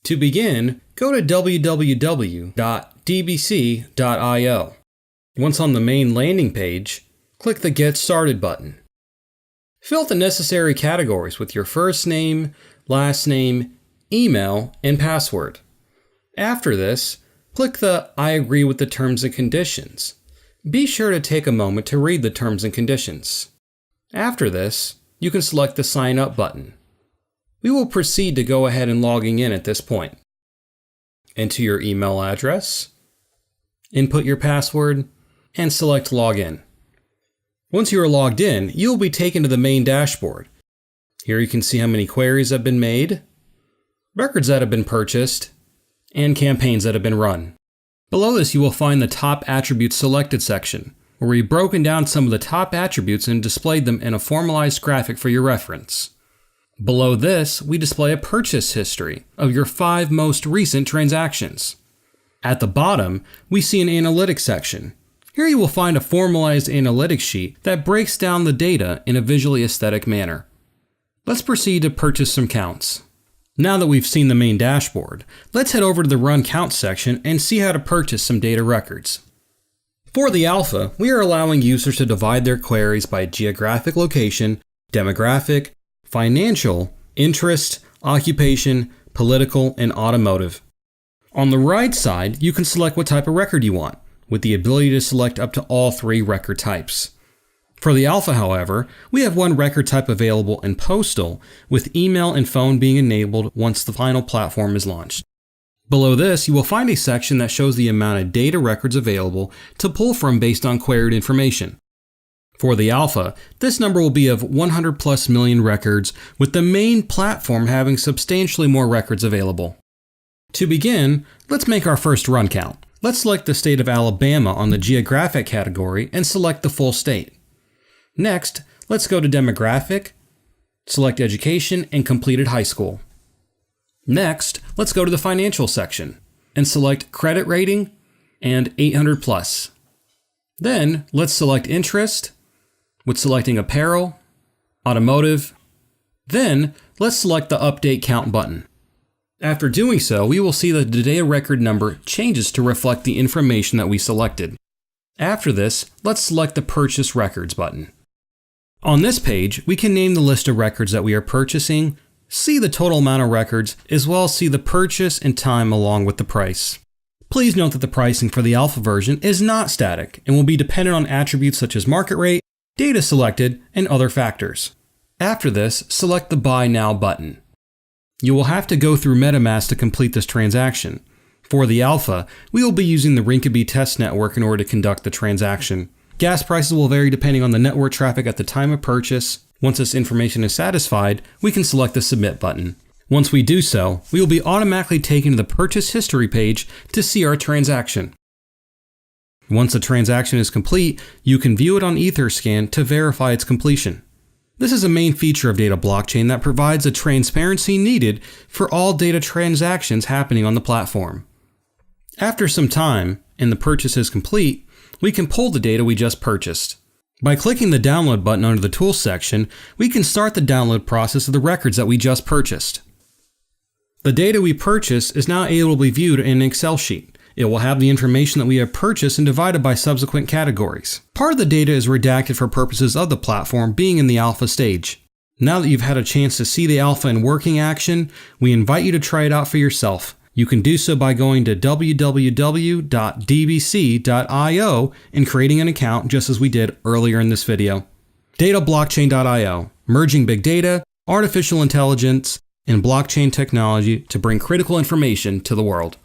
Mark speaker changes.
Speaker 1: To begin, go to www.dbc.io. Once on the main landing page, click the Get Started button. Fill out the necessary categories with your first name, last name, email, and password. After this, click the I agree with the terms and conditions. Be sure to take a moment to read the terms and conditions. After this, you can select the Sign Up button. We will proceed to go ahead and logging in at this point. Enter your email address, input your password, and select Login. Once you are logged in, you will be taken to the main dashboard. Here you can see how many queries have been made, records that have been purchased, and campaigns that have been run. Below this, you will find the Top Attributes Selected section, where we've broken down some of the top attributes and displayed them in a formalized graphic for your reference. Below this, we display a purchase history of your 5 most recent transactions. At the bottom, we see an Analytics section. Here you will find a formalized analytics sheet that breaks down the data in a visually aesthetic manner. Let's proceed to purchase some counts. Now that we've seen the main dashboard, let's head over to the Run Count section and see how to purchase some data records. For the alpha, we are allowing users to divide their queries by geographic location, demographic, financial, interest, occupation, political, and automotive. On the right side, you can select what type of record you want, with the ability to select up to all 3 record types. For the alpha, however, we have one record type available in postal, with email and phone being enabled once the final platform is launched. Below this, you will find a section that shows the amount of data records available to pull from based on queried information. For the alpha, this number will be of 100 plus million records, with the main platform having substantially more records available. To begin, let's make our first run count. Let's select the state of Alabama on the geographic category and select the full state. Next, let's go to demographic, select education and completed high school. Next, let's go to the financial section and select credit rating and 800 plus. Then let's select interest with selecting apparel, automotive. Then let's select the update count button. After doing so, we will see that the data record number changes to reflect the information that we selected. After this, let's select the Purchase Records button. On this page, we can name the list of records that we are purchasing, see the total amount of records, as well as see the purchase and time along with the price. Please note that the pricing for the alpha version is not static and will be dependent on attributes such as market rate, data selected, and other factors. After this, select the Buy Now button. You will have to go through MetaMask to complete this transaction. For the alpha, we will be using the Rinkeby test network in order to conduct the transaction. Gas prices will vary depending on the network traffic at the time of purchase. Once this information is satisfied, we can select the Submit button. Once we do so, we will be automatically taken to the Purchase History page to see our transaction. Once the transaction is complete, you can view it on Etherscan to verify its completion. This is a main feature of Data Blockchain that provides the transparency needed for all data transactions happening on the platform. After some time, and the purchase is complete, we can pull the data we just purchased. By clicking the Download button under the Tools section, we can start the download process of the records that we just purchased. The data we purchased is now able to be viewed in an Excel sheet. It will have the information that we have purchased and divided by subsequent categories. Part of the data is redacted for purposes of the platform being in the alpha stage. Now that you've had a chance to see the alpha in working action, we invite you to try it out for yourself. You can do so by going to www.dbc.io and creating an account just as we did earlier in this video. DataBlockChọn.io, merging big data, artificial intelligence, and blockchain technology to bring critical information to the world.